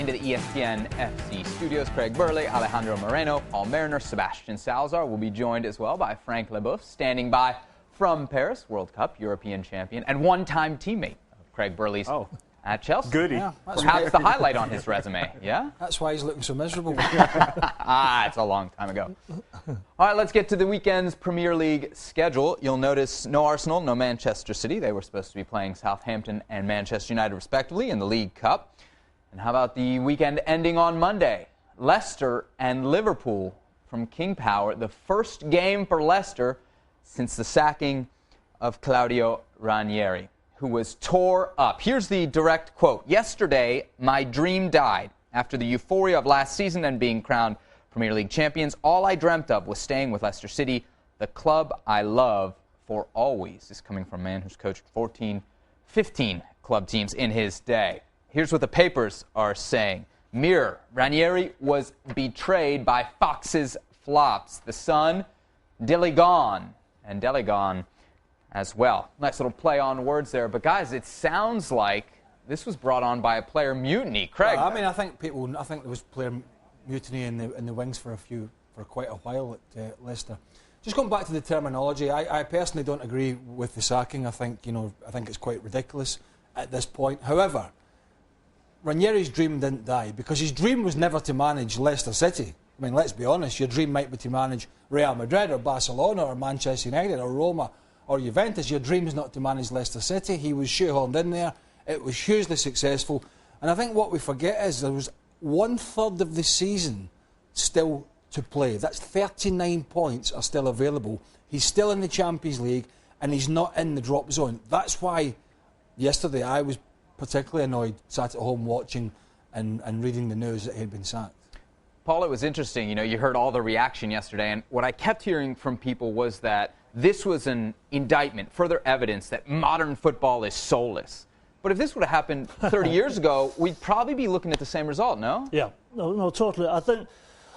into the ESPN FC studios. Craig Burley, Alejandro Moreno, Paul Mariner, Sebastian Salazar will be joined as well by Frank Leboeuf, standing by from Paris, World Cup, European champion, and one-time teammate of Craig Burley's at Chelsea. Goody. Yeah, perhaps the highlight on his resume, yeah? That's why he's looking so miserable. It's a long time ago. All right, let's get to the weekend's Premier League schedule. You'll notice no Arsenal, no Manchester City. They were supposed to be playing Southampton and Manchester United, respectively, in the League Cup. And how about the weekend ending on Monday? Leicester and Liverpool from King Power. The first game for Leicester since the sacking of Claudio Ranieri, who was tore up. Here's the direct quote. "Yesterday, my dream died. After the euphoria of last season and being crowned Premier League champions, all I dreamt of was staying with Leicester City, the club I love for always." This is coming from a man who's coached 15 club teams in his day. Here's what the papers are saying. Mirror, Ranieri was betrayed by Fox's flops. The Sun, Dilly gone, and Dele gone as well. Nice little play on words there. But, guys, it sounds like this was brought on by a player mutiny. Craig? Well, I mean, I think there was player mutiny in the wings for quite a while at Leicester. Just going back to the terminology, I personally don't agree with the sacking. I think it's quite ridiculous at this point. However, Ranieri's dream didn't die because his dream was never to manage Leicester City. I mean, let's be honest, your dream might be to manage Real Madrid or Barcelona or Manchester United or Roma or Juventus. Your dream is not to manage Leicester City. He was shoehorned in there. It was hugely successful. And I think what we forget is there was 1/3 of the season still to play. That's 39 points are still available. He's still in the Champions League and he's not in the drop zone. That's why yesterday I was particularly annoyed, sat at home watching and reading the news that he had been sacked. Paul, it was interesting. You heard all the reaction yesterday, and what I kept hearing from people was that this was an indictment, further evidence that modern football is soulless. But if this would have happened 30 years ago, we'd probably be looking at the same result, no? Yeah, no, totally. I think,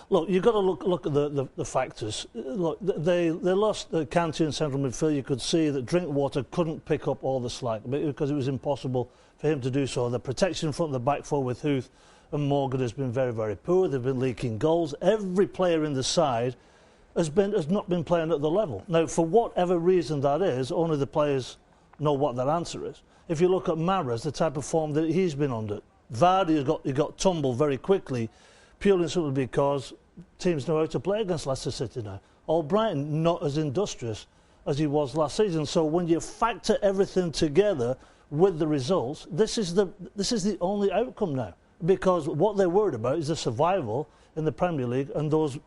look, you've got to look at the factors. Look, they lost Kante in central midfield. You could see that Drinkwater couldn't pick up all the slack because it was impossible for him to do so. The protection from the back four with Huth and Morgan has been very, very poor. They've been leaking goals. Every player in the side has not been playing at the level. Now, for whatever reason that is, only the players know what their answer is. If you look at Mahrez, the type of form that he's been under, Vardy got tumbled very quickly, purely and simply because teams know how to play against Leicester City now. Albrighton not as industrious as he was last season. So when you factor everything together with the results, this is the only outcome now. Because what they're worried about is the survival in the Premier League and those,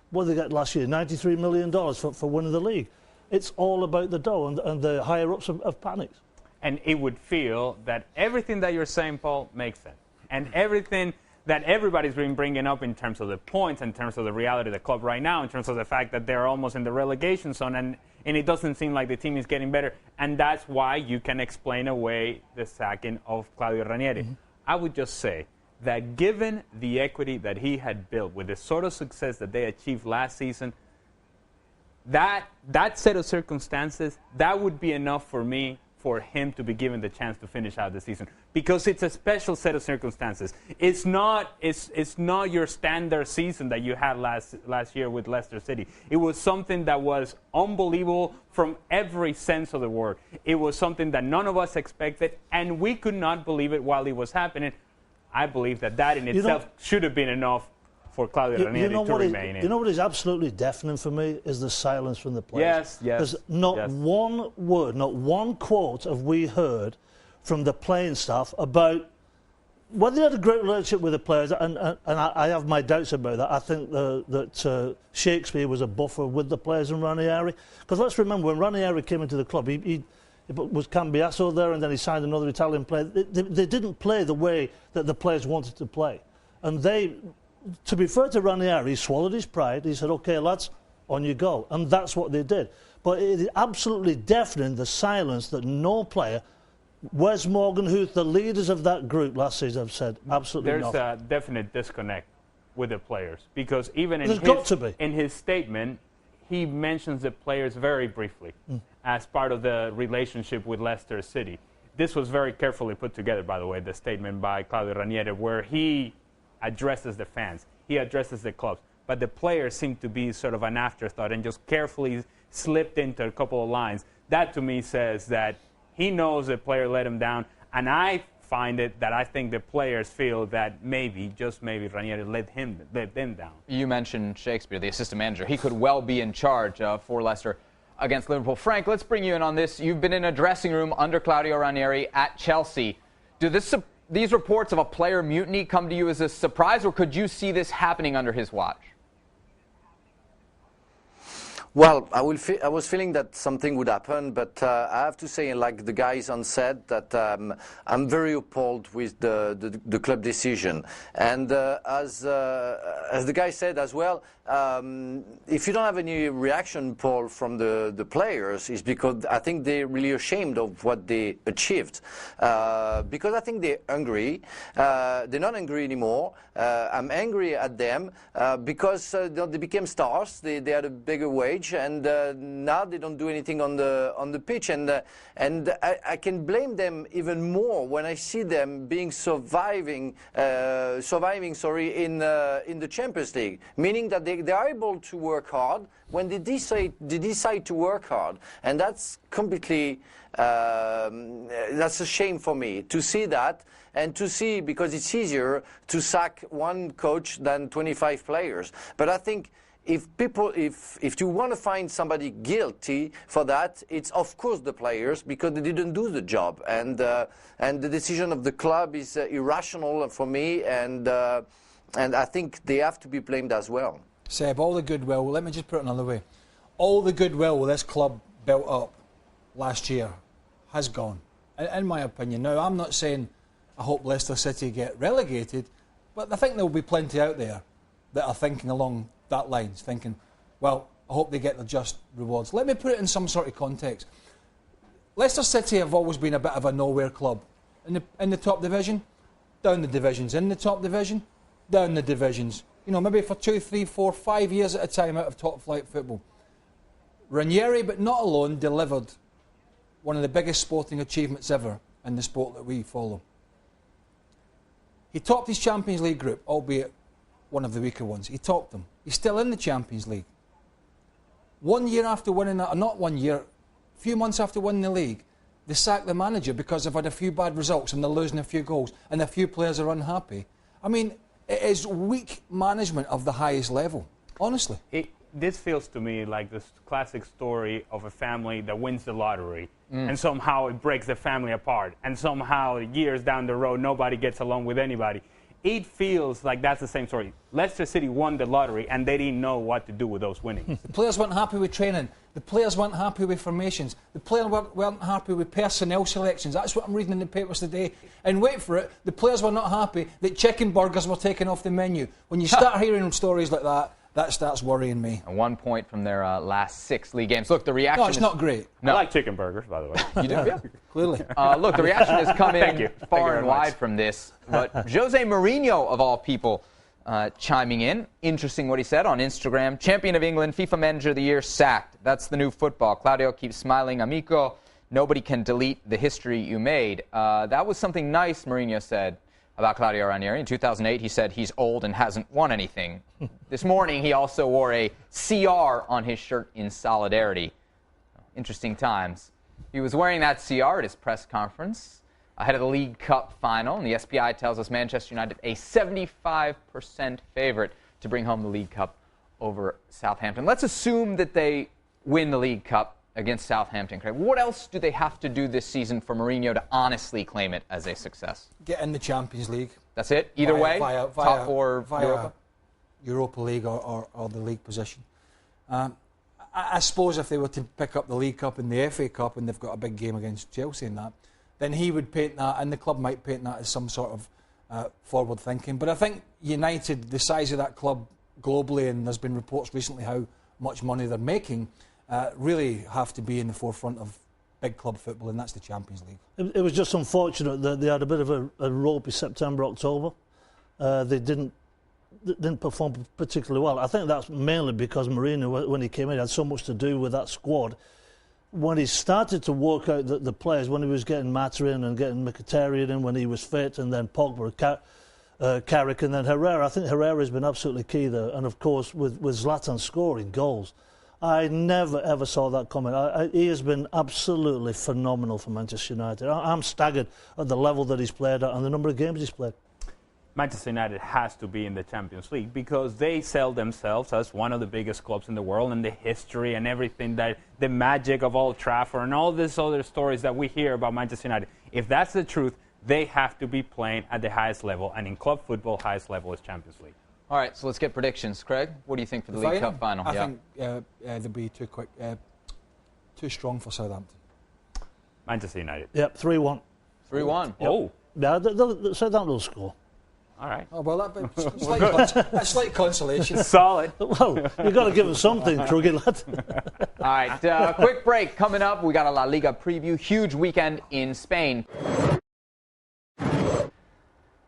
what did they get last year, $93 million for winning the league. It's all about the dough, and the higher-ups have panicked. And it would feel that everything that you're saying, Paul, makes sense. And everything that everybody's been bringing up in terms of the points, in terms of the reality of the club right now, in terms of the fact that they're almost in the relegation zone, and it doesn't seem like the team is getting better. And that's why you can explain away the sacking of Claudio Ranieri. Mm-hmm. I would just say that given the equity that he had built with the sort of success that they achieved last season, that set of circumstances, that would be enough for me for him to be given the chance to finish out the season, because it's a special set of circumstances. It's not your standard season that you had last year with Leicester City. It was something that was unbelievable from every sense of the word. It was something that none of us expected, and we could not believe it while it was happening. I believe that in itself should have been enough for Claudio Ranieri to remain in. You know what is absolutely deafening for me is the silence from the players. Yes. There's not one word, not one quote have we heard from the playing staff about whether they had a great relationship with the players, and I have my doubts about that. I think that Shakespeare was a buffer with the players and Ranieri. Because let's remember, when Ranieri came into the club, he was Cambiasso there, and then he signed another Italian player. They didn't play the way that the players wanted to play. And to be fair to Ranieri, he swallowed his pride. He said, OK, lads, on you go. And that's what they did. But it is absolutely deafening, the silence that no player, Wes Morgan, who's the leaders of that group last season, have said absolutely nothing. There's a definite disconnect with the players, because even in his statement, he mentions the players very briefly as part of the relationship with Leicester City. This was very carefully put together, by the way, the statement by Claudio Ranieri, where he addresses the fans, he addresses the clubs, but the players seem to be sort of an afterthought and just carefully slipped into a couple of lines. That to me says that he knows the player let him down, and I find it that I think the players feel that maybe, just maybe, Ranieri let them down. You mentioned Shakespeare, the assistant manager. He could well be in charge for Leicester against Liverpool. Frank, let's bring you in on this. You've been in a dressing room under Claudio Ranieri at Chelsea. Do these reports of a player mutiny come to you as a surprise, or could you see this happening under his watch? Well, I was feeling that something would happen, but I have to say, like the guys on set, that I'm very appalled with the club decision. And as the guy said as well, if you don't have any reaction, Paul, from the players, it's because I think they're really ashamed of what they achieved. Because I think they're angry. They're not angry anymore. I'm angry at them because they became stars. They had a bigger wage. And now they don't do anything on the pitch, and I can blame them even more when I see them being surviving in the Champions League, meaning that they are able to work hard when they decide to work hard, and that's completely that's a shame for me to see that. And to see, because it's easier to sack one coach than 25 players, but I think. If you want to find somebody guilty for that, it's of course the players, because they didn't do the job, and the decision of the club is irrational for me, and I think they have to be blamed as well. Seb, all the goodwill, let me just put it another way, all the goodwill this club built up last year has gone, in my opinion. Now, I'm not saying I hope Leicester City get relegated, but I think there will be plenty out there that are thinking along that lines, thinking, well, I hope they get the just rewards. Let me put it in some sort of context. Leicester City have always been a bit of a nowhere club. In the top division, down the divisions. In the top division, down the divisions. You know, maybe for 2, 3, 4, 5 years at a time out of top flight football. Ranieri, but not alone, delivered one of the biggest sporting achievements ever in the sport that we follow. He topped his Champions League group, albeit one of the weaker ones. He topped them. He's still in the Champions League. 1 year after winning that, or not 1 year, a few months after winning the league, they sacked the manager because they've had a few bad results and they're losing a few goals and a few players are unhappy. I mean, it is weak management of the highest level, honestly. This feels to me like this classic story of a family that wins the lottery and somehow it breaks the family apart, and somehow years down the road nobody gets along with anybody. It feels like that's the same story. Leicester City won the lottery, and they didn't know what to do with those winnings. The players weren't happy with training. The players weren't happy with formations. The players weren't happy with personnel selections. That's what I'm reading in the papers today. And wait for it, the players were not happy that chicken burgers were taken off the menu. When you start hearing stories like that starts worrying me. And 1 point from their last 6 league games. Look, the reaction. No, it's not great. No. I like chicken burgers, by the way. You do? Yeah. Clearly. Look, the reaction has come in far and wide much. from this. But Jose Mourinho, of all people, chiming in. Interesting what he said on Instagram. Champion of England, FIFA Manager of the Year, sacked. That's the new football. Claudio keeps smiling. Amico, nobody can delete the history you made. That was something nice, Mourinho said about Claudio Ranieri. In 2008, he said he's old and hasn't won anything. This morning, he also wore a CR on his shirt in solidarity. Interesting times. He was wearing that CR at his press conference ahead of the League Cup final, and the SPI tells us Manchester United a 75% favorite to bring home the League Cup over Southampton. Let's assume that they win the League Cup against Southampton. Craig, what else do they have to do this season for Mourinho to honestly claim it as a success? Get in the Champions League. That's it? Either way? Top or Europa? Europa League or the league position. I suppose if they were to pick up the League Cup and the FA Cup and they've got a big game against Chelsea in that, then he would paint that, and the club might paint that as some sort of forward thinking. But I think United, the size of that club globally, and there's been reports recently how much money they're making, really have to be in the forefront of big club football, and that's the Champions League. It was just unfortunate that they had a bit of a ropey September, October. They didn't perform particularly well. I think that's mainly because Mourinho, when he came in, had so much to do with that squad. when he started to work out the players, when he was getting Mata in and getting Mkhitaryan in when he was fit, and then Pogba, Carrick, and then Herrera. I think Herrera has been absolutely key there. And, of course, with Zlatan scoring goals, I never, ever saw that coming. He has been absolutely phenomenal for Manchester United. I'm staggered at the level that he's played at and the number of games he's played. Manchester United has to be in the Champions League because they sell themselves as one of the biggest clubs in the world, and the history and everything, that the magic of Old Trafford and all these other stories that we hear about Manchester United. If that's the truth, they have to be playing at the highest level, and in club football, highest level is Champions League. All right, so let's get predictions. Craig, what do you think for the League Cup final? I think they'll be too strong for Southampton. Manchester United. Yep, 3-1. 3-1. Yep. Oh. Yeah, Southampton will score. All right. Oh, well, that's slight consolation. Solid. Well, you've got to give them something, Kruggy lad. All right, quick break coming up. We got a La Liga preview. Huge weekend in Spain.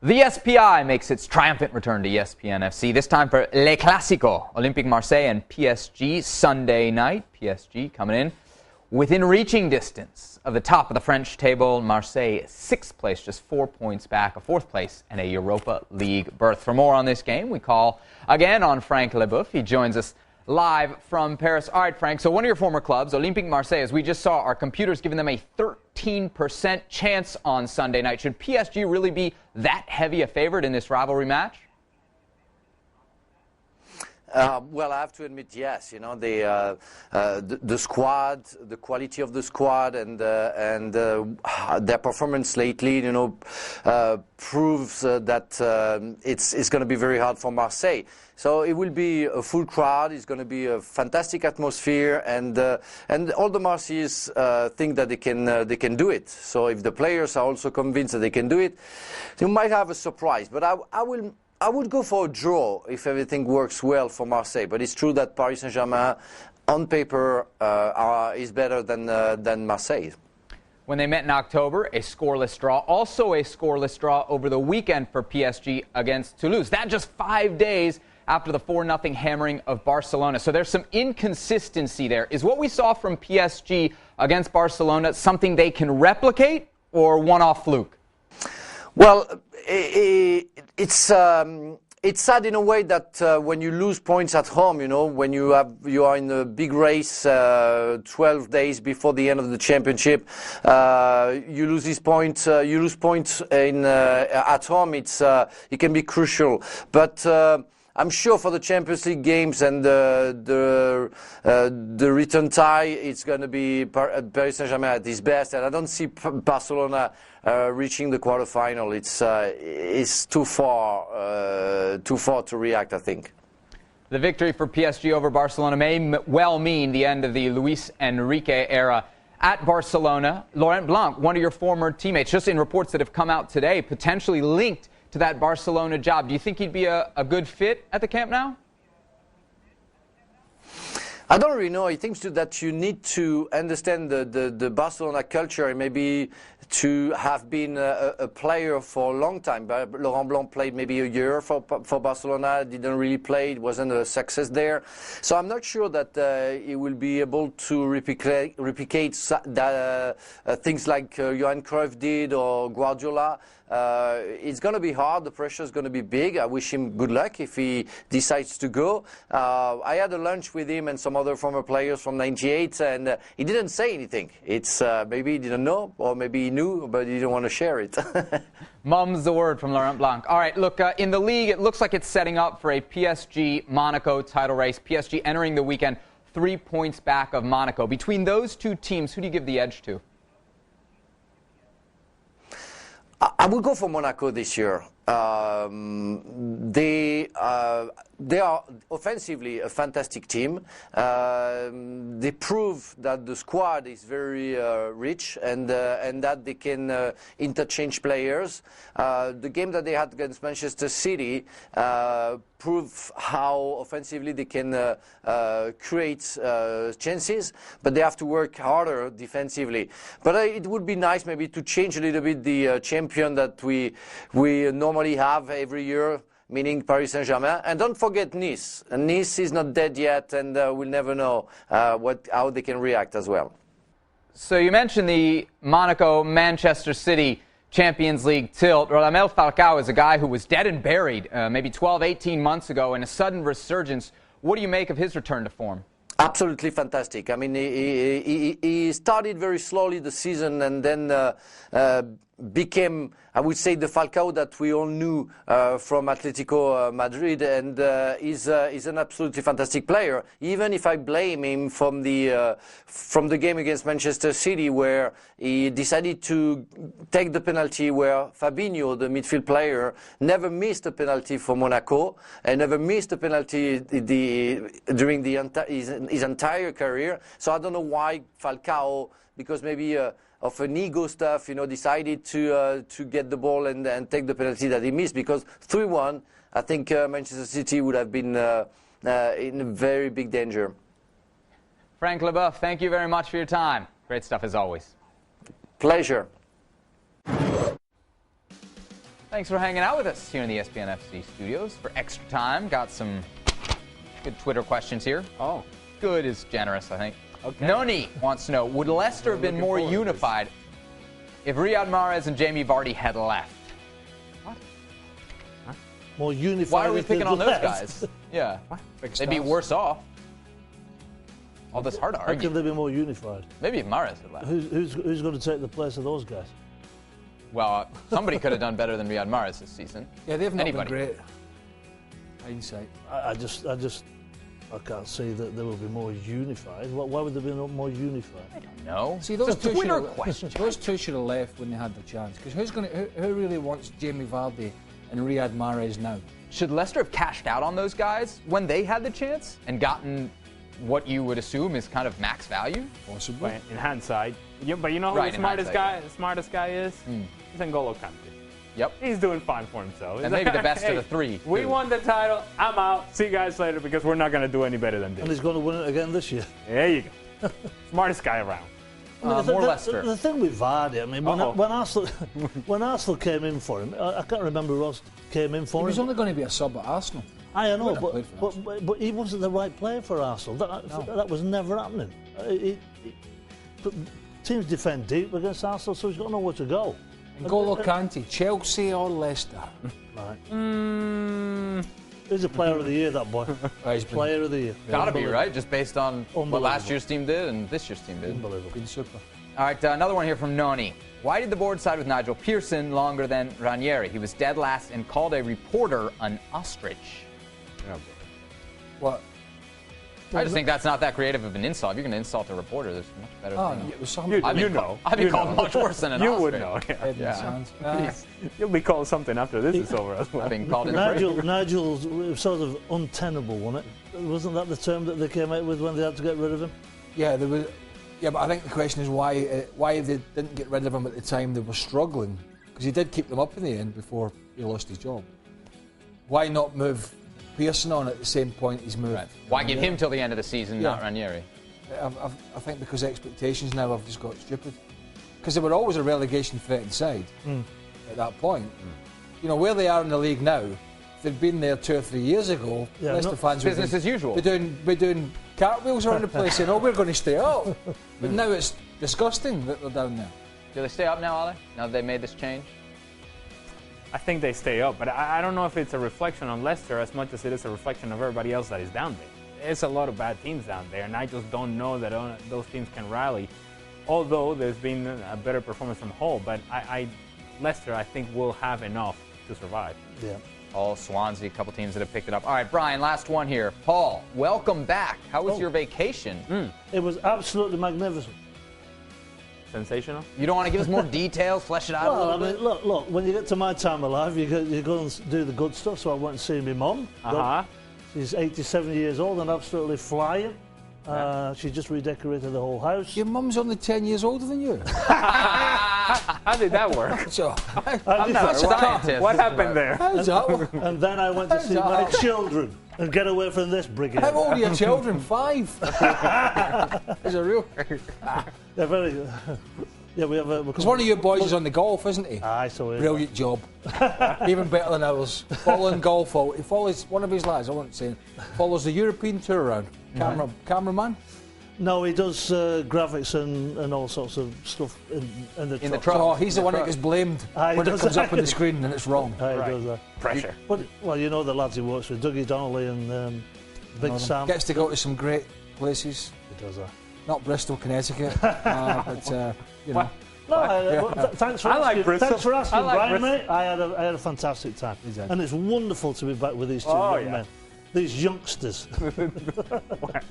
The SPI makes its triumphant return to ESPN FC, this time for Le Clasico, Olympique Marseille and PSG Sunday night. PSG coming in within reaching distance of the top of the French table. Marseille, 6th place, just 4 points back of 4th place and a Europa League berth. For more on this game, we call again on Frank Leboeuf. He joins us live from Paris. All right, Frank, so one of your former clubs, Olympique Marseille, as we just saw, our computers giving them a 13% chance on Sunday night. Should PSG really be that heavy a favorite in this rivalry match? Well, I have to admit, yes. You know, the squad, the quality of the squad, and their performance lately, you know, proves that it's going to be very hard for Marseille. So it will be a full crowd. It's going to be a fantastic atmosphere, and all the Marseillais think that they can do it. So if the players are also convinced that they can do it, you might have a surprise. But I would go for a draw if everything works well for Marseille. But it's true that Paris Saint-Germain, on paper, is better than Marseille. When they met in October, a scoreless draw. Also a scoreless draw over the weekend for PSG against Toulouse. That just 5 days after the 4-0 hammering of Barcelona. So there's some inconsistency there. Is what we saw from PSG against Barcelona something they can replicate, or one-off fluke? Well, it's sad in a way that when you lose points at home, you know, when you are in a big race 12 days before the end of the championship, you lose these points. You lose points at home. It can be crucial, but. I'm sure for the Champions League games and the return tie, it's going to be Paris Saint-Germain at his best, and I don't see Barcelona reaching the quarterfinal. It's too far to react, I think. The victory for PSG over Barcelona may well mean the end of the Luis Enrique era at Barcelona. Laurent Blanc, one of your former teammates, just in reports that have come out today, potentially linked to that Barcelona job. Do you think he'd be a good fit at the Camp Nou? I don't really know. I think that you need to understand the Barcelona culture, and maybe to have been a player for a long time. But Laurent Blanc played maybe a year for Barcelona, didn't really play, it wasn't a success there. So I'm not sure that he will be able to replicate things like Johan Cruyff did or Guardiola. It's going to be hard. The pressure is going to be big. I wish him good luck if he decides to go. I had a lunch with him and some other former players from '98, and he didn't say anything. It's maybe he didn't know, or maybe he knew, but he didn't want to share it. Mum's the word from Laurent Blanc. All right, look, in the league, it looks like it's setting up for a PSG-Monaco title race. PSG entering the weekend 3 points back of Monaco. Between those two teams, who do you give the edge to? I will go for Monaco this year. They are offensively a fantastic team. They prove that the squad is very rich and that they can interchange players. The game that they had against Manchester City prove how offensively they can create chances, but they have to work harder defensively. But it would be nice maybe to change a little bit the champion that we normally have every year, meaning Paris Saint-Germain. And don't forget Nice. And Nice is not dead yet, and we'll never know how they can react as well. So you mentioned the Monaco-Manchester City Champions League tilt. Radamel Falcao is a guy who was dead and buried maybe 12, 18 months ago in a sudden resurgence. What do you make of his return to form? Absolutely fantastic. I mean, he started very slowly the season and then became, I would say, the Falcao that we all knew from Atletico Madrid, and he's an absolutely fantastic player. Even if I blame him from the game against Manchester City, where he decided to take the penalty, where Fabinho, the midfield player, never missed a penalty for Monaco and never missed a penalty during his entire career. So I don't know why Falcao, because maybe of an ego stuff, decided to get the ball and take the penalty that he missed. Because 3-1, I think Manchester City would have been in very big danger. Frank Leboeuf, thank you very much for your time. Great stuff as always. Pleasure. Thanks for hanging out with us here in the ESPN FC studios for extra time. Got some good Twitter questions here. Oh. Good is generous, I think. Okay. Noni wants to know, would Leicester have been more unified if Riyad Mahrez and Jamie Vardy had left? What? Huh? More unified. Why are we picking on those guys? Yeah. What? They'd be worse off. All this hard to How argue. can they be more unified? Maybe if Mahrez had left. Who's going to take the place of those guys? Well, somebody could have done better than Riyad Mahrez this season. Yeah, they've not Anybody. been great. Hindsight. I can't see that they will be more unified. Why would they be more unified? I don't know. See, those it's a two Twitter should have, question. those two should have left when they had the chance. Because who really wants Jamie Vardy and Riyad Mahrez now? Should Leicester have cashed out on those guys when they had the chance and gotten what you would assume is kind of max value? Possibly. But in hindsight, but you know who Right, the in smartest guy is? He's N'Golo Kante. Yep. He's doing fine for himself. And maybe the best of the three. We too. won the title. I'm out. See you guys later because we're not going to do any better than this. And he's going to win it again this year. There you go. Smartest guy around. More Leicester. The thing with Vardy, I mean, when Arsenal came in for him, I can't remember who else came in for him. He was only going to be a sub at Arsenal. I know, Wouldn't have played for but he wasn't the right player for Arsenal. That was never happening. Teams defend deep against Arsenal, so he's got nowhere to go. N'Golo Kante, Chelsea or Leicester? Right. He's a player of the year, that boy. He's been Player of the year. Gotta be, right? Just based on what last Unbelievable. year's team did and this year's team did. Unbelievable. been super. All right, another one here from Noni. Why did the board side with Nigel Pearson longer than Ranieri? He was dead last and called a reporter an ostrich. What? I just think that's not that creative of an insult. If you're going to insult a reporter, there's much better Oh, thing. it was something. I've been called much worse than an You ostrich. would know. Yeah. Head in the sands. You'll be called something after this is over as well. I've been called Nigel's sort of untenable, wasn't it? Wasn't that the term that they came out with when they had to get rid of him? Yeah, there was. Yeah, but I think the question is why they didn't get rid of him at the time they were struggling, because he did keep them up in the end before he lost his job. Why not move Pearson on at the same point he's moved? Right. Why give him till the end of the season, not Ranieri? I think because expectations now have just got stupid. Because they were always a relegation threatened side at that point. You know, where they are in the league now, if they'd been there 2 or 3 years ago, Leicester fans would business as usual. Be doing cartwheels around the place saying, oh, we're going to stay up. But now it's disgusting that they're down there. Do they stay up now, Ale? Now that they made this change? I think they stay up, but I don't know if it's a reflection on Leicester as much as it is a reflection of everybody else that is down there. There's a lot of bad teams down there, and I just don't know that those teams can rally. Although there's been a better performance from Hull, but Leicester, I think, will have enough to survive. Yeah. All Swansea, a couple teams that have picked it up. All right, Brian, last one here. Paul, welcome back. How was your vacation? It was absolutely magnificent. Sensational? You don't want to give us more details, flesh it out a Well, little I bit? mean, look, when you get to my time of life, you go and do the good stuff. So I went and see my mum. She's 87 years old and absolutely flying. She just redecorated the whole house. Your mum's only 10 years older than you. How did that work? So, I'm not a scientist. What happened there? how's that work? And then I went to see my children and get away from this brigade. How old are your children? 5. Is it real? They're very. Yeah, we have a. Because one of your boys is on the golf, isn't he? Aye, so is Brilliant job. Even better than ours. Following golf out. He follows, one of his lads, I won't say, follows the European tour around. Cameraman. No, he does graphics and all sorts of stuff in the truck. Oh, he's the one that gets blamed when it comes up on the screen and it's wrong. He does that. Pressure. But, well, you know the lads he works with, Dougie Donnelly and Big Sam. Gets to go to some great places. He does that. Not Bristol, Connecticut, but you know. No, thanks for I asking. like Bristol. Thanks for asking, I like Brian, Bristol. mate. I had a fantastic time, and it's wonderful to be back with these two young men, these youngsters.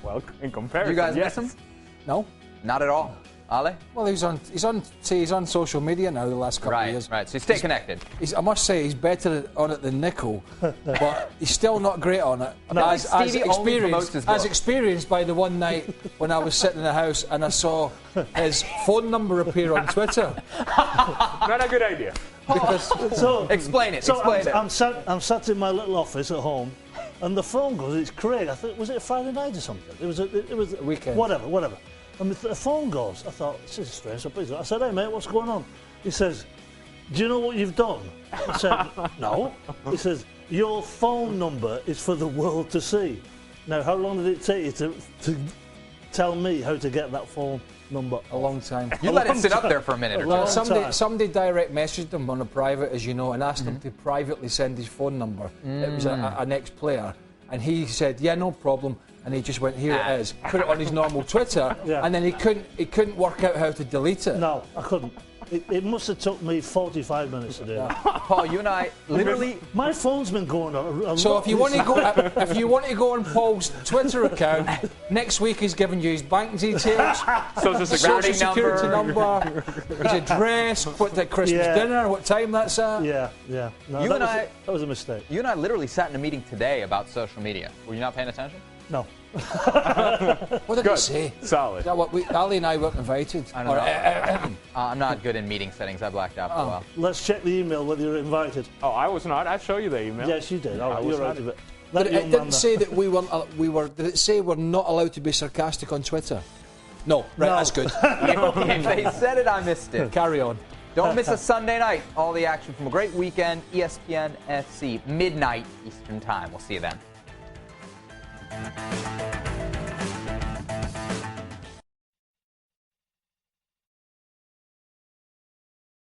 Well, in comparison, You guys yes. miss him? No. Not at all. Ale? Well, he's on social media now the last couple of years. Right. So you stay connected. I must say he's better on it than Nico, but he's still not great on it. No, Stevie only promotes his book. As experienced by the one night when I was sitting in the house and I saw his phone number appear on Twitter. Not a good idea. So Explain it. So Explain it. I'm sat in my little office at home, and the phone goes. It's Craig. I think was it a Friday night or something? It was a weekend. Whatever. And the phone goes. I thought, this is strange. I said, hey mate, what's going on? He says, do you know what you've done? I said, no. He says, your phone number is for the world to see. Now, how long did it take you to tell me how to get that phone number? A long time. You let it sit up there for a minute or two. Well, somebody direct messaged him on a private, as you know, and asked him to privately send his phone number. It was an ex-player, and he said, yeah, no problem. And he just went, here it is, put it on his normal Twitter, and then he couldn't work out how to delete it. No, I couldn't. It must have took me 45 minutes to do that. Paul, you and I literally... My phone's been going on. So if you want to go on Paul's Twitter account, next week he's giving you his bank details, Social Social Security number, his address, what the Christmas dinner, what time that's at. Yeah. No, that was a mistake. You and I literally sat in a meeting today about social media. Were you not paying attention? No. What did he say? Solid. Yeah, Ali and I weren't invited. I don't know. I'm not good in meeting settings. I blacked out for a while. Let's check the email whether you're invited. Oh, I was not. I'll show you the email. Yes, you did. All right, you're out of it. It didn't say that we weren't. Did it say we're not allowed to be sarcastic on Twitter? No. Right, No. that's good. If they said it, I missed it. Carry on. Don't miss a Sunday night. All the action from a great weekend. ESPN FC, midnight Eastern Time. We'll see you then.